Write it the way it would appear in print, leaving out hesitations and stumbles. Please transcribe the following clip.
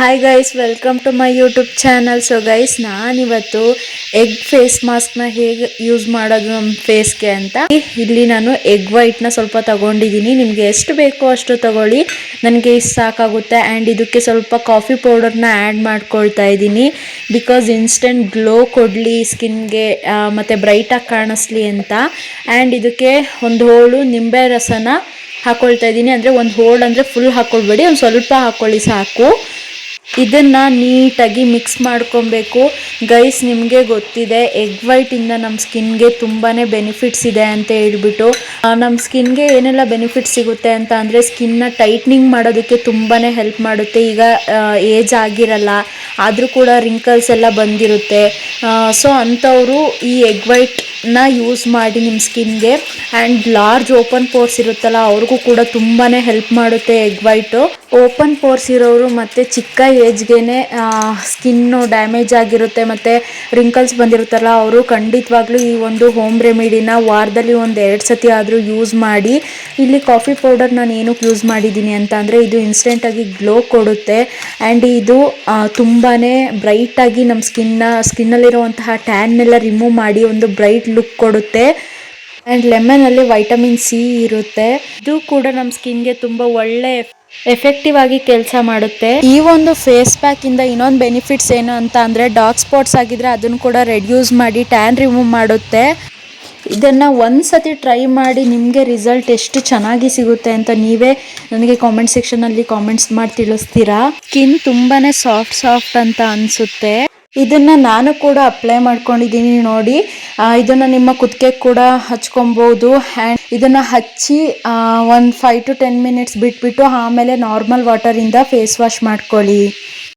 Hi guys, welcome to my YouTube channel. So guys, ನಾನಿವತ್ತು egg face ಮಾಸ್ಕ್ನ ಹೇಗೆ use ಮಾಡೋದು ನಮ್ಮ ಫೇಸ್ಗೆ ಅಂತ. ಇಲ್ಲಿ ನಾನು ಎಗ್ ವೈಟ್ನ ಸ್ವಲ್ಪ ತಗೊಂಡಿದ್ದೀನಿ. ನಿಮಗೆ ಎಷ್ಟು ಬೇಕೋ ಅಷ್ಟು ತಗೊಳ್ಳಿ, ನನಗೆ ಇಷ್ಟು ಸಾಕಾಗುತ್ತೆ. ಆ್ಯಂಡ್ ಇದಕ್ಕೆ ಸ್ವಲ್ಪ ಕಾಫಿ ಪೌಡರ್ನ ಆ್ಯಡ್ ಮಾಡ್ಕೊಳ್ತಾ ಇದ್ದೀನಿ. ಬಿಕಾಸ್ ಇನ್ಸ್ಟೆಂಟ್ ಗ್ಲೋ ಕೊಡಲಿ ಸ್ಕಿನ್ಗೆ, ಮತ್ತು ಬ್ರೈಟಾಗಿ ಕಾಣಿಸ್ಲಿ ಅಂತ. ಆ್ಯಂಡ್ ಇದಕ್ಕೆ ಒಂದು ಹೋಳು ನಿಂಬೆ ರಸನ ಹಾಕೊಳ್ತಾ ಇದ್ದೀನಿ. ಅಂದರೆ ಒಂದು ಹೋಳು ಅಂದರೆ ಫುಲ್ ಹಾಕೊಳ್ಬೇಡಿ, ಒಂದು ಸ್ವಲ್ಪ ಹಾಕ್ಕೊಳ್ಳಿ ಸಾಕು. ಇದನ್ನು ನೀಟಾಗಿ ಮಿಕ್ಸ್ ಮಾಡ್ಕೊಬೇಕು. ಗೈಸ್, ನಿಮಗೆ ಗೊತ್ತಿದೆ ಎಗ್ ವೈಟಿಂದ ನಮ್ಮ ಸ್ಕಿನ್ಗೆ ತುಂಬಾ ಬೆನಿಫಿಟ್ಸ್ ಇದೆ ಅಂತ ಹೇಳ್ಬಿಟ್ಟು. ನಮ್ಮ ಸ್ಕಿನ್ಗೆ ಏನೆಲ್ಲ ಬೆನಿಫಿಟ್ಸ್ ಸಿಗುತ್ತೆ ಅಂತ ಅಂದರೆ, ಸ್ಕಿನ್ನ ಟೈಟ್ನಿಂಗ್ ಮಾಡೋದಕ್ಕೆ ತುಂಬಾ ಹೆಲ್ಪ್ ಮಾಡುತ್ತೆ. ಈಗ ಏಜ್ ಆಗಿರಲ್ಲ, ಆದರೂ ಕೂಡ ರಿಂಕಲ್ಸ್ ಎಲ್ಲ ಬಂದಿರುತ್ತೆ. ಸೊ ಅಂಥವರು ಈ ಎಗ್ ವೈಟ್ನ ಯೂಸ್ ಮಾಡಿ ನಿಮ್ಮ ಸ್ಕಿನ್ಗೆ. ಆ್ಯಂಡ್ ಲಾರ್ಜ್ ಓಪನ್ ಪೋರ್ಸ್ ಇರುತ್ತಲ್ಲ, ಅವ್ರಿಗೂ ಕೂಡ ತುಂಬಾ ಹೆಲ್ಪ್ ಮಾಡುತ್ತೆ ಎಗ್ ವೈಟು. ಓಪನ್ ಪೋರ್ಸ್ ಇರೋರು ಮತ್ತು ಚಿಕ್ಕ ಏಜ್ಗೆ ಸ್ಕಿನ್ನು ಡ್ಯಾಮೇಜ್ ಆಗಿರುತ್ತೆ ಮತ್ತು ರಿಂಕಲ್ಸ್ ಬಂದಿರುತ್ತಲ್ಲ, ಅವರು ಖಂಡಿತವಾಗ್ಲೂ ಈ ಒಂದು ಹೋಮ್ ರೆಮಿಡಿನ ವಾರದಲ್ಲಿ ಒಂದು 2 ಸತಿ ಆದರೂ ಯೂಸ್ ಮಾಡಿ. ಇಲ್ಲಿ ಕಾಫಿ ಪೌಡರ್ ನಾನು ಏನಕ್ಕೆ ಯೂಸ್ ಮಾಡಿದ್ದೀನಿ ಅಂತ ಅಂದರೆ, ಇದು ಇನ್ಸ್ಟೆಂಟಾಗಿ ಗ್ಲೋ ಕೊಡುತ್ತೆ. ಆ್ಯಂಡ್ ಇದು ತುಂಬಾ ಬ್ರೈಟಾಗಿ ನಮ್ಮ ಸ್ಕಿನ್ನಲ್ಲಿರುವಂತಹ ಟ್ಯಾನ್ನೆಲ್ಲ ರಿಮೂವ್ ಮಾಡಿ ಒಂದು ಬ್ರೈಟ್ ಲುಕ್ ಕೊಡುತ್ತೆ. ಆ್ಯಂಡ್ ಲೆಮನಲ್ಲಿ ವೈಟಮಿನ್ ಸಿ ಇರುತ್ತೆ. ಇದು ಕೂಡ ನಮ್ಮ ಸ್ಕಿನ್ಗೆ ತುಂಬ ಒಳ್ಳೆ ಎಫೆಕ್ಟಿವ್ ಆಗಿ ಕೆಲಸ ಮಾಡುತ್ತೆ. ಈ ಒಂದು ಫೇಸ್ ಪ್ಯಾಕ್ ಇಂದ ಇನ್ನೊಂದು ಬೆನಿಫಿಟ್ಸ್ ಏನು ಅಂತ ಅಂದರೆ, ಡಾರ್ಕ್ ಸ್ಪಾಟ್ಸ್ ಆಗಿದ್ರೆ ಅದನ್ನು ಕೂಡ ರೆಡ್ಯೂಸ್ ಮಾಡಿ ಟ್ಯಾನ್ ರಿಮೂವ್ ಮಾಡುತ್ತೆ. ಇದನ್ನು ಒಂದು ಸತಿ ಟ್ರೈ ಮಾಡಿ ನಿಮಗೆ ರಿಸಲ್ಟ್ ಎಷ್ಟು ಚೆನ್ನಾಗಿ ಸಿಗುತ್ತೆ ಅಂತ ನೀವೇ ನನಗೆ ಕಾಮೆಂಟ್ ಸೆಕ್ಷನಲ್ಲಿ ಕಾಮೆಂಟ್ಸ್ ಮಾಡಿ ತಿಳಿಸ್ತೀರಾ. ಸ್ಕಿನ್ ತುಂಬಾ ಸಾಫ್ಟ್ ಅಂತ ಅನಿಸುತ್ತೆ. ಇದನ್ನು ನಾನು ಕೂಡ ಅಪ್ಲೈ ಮಾಡ್ಕೊಂಡಿದ್ದೀನಿ ನೋಡಿ. ಇದನ್ನು ನಿಮ್ಮ ಕುತ್ತಿಗೆ ಕೂಡ ಹಚ್ಕೊಬೋದು. ಆ್ಯಂಡ್ ಇದನ್ನು ಹಚ್ಚಿ ಒಂದು 5 to 10 ಮಿನಿಟ್ಸ್ ಬಿಟ್ಬಿಟ್ಟು ಆಮೇಲೆ ನಾರ್ಮಲ್ ವಾಟರಿಂದ ಫೇಸ್ ವಾಶ್ ಮಾಡ್ಕೊಳ್ಳಿ.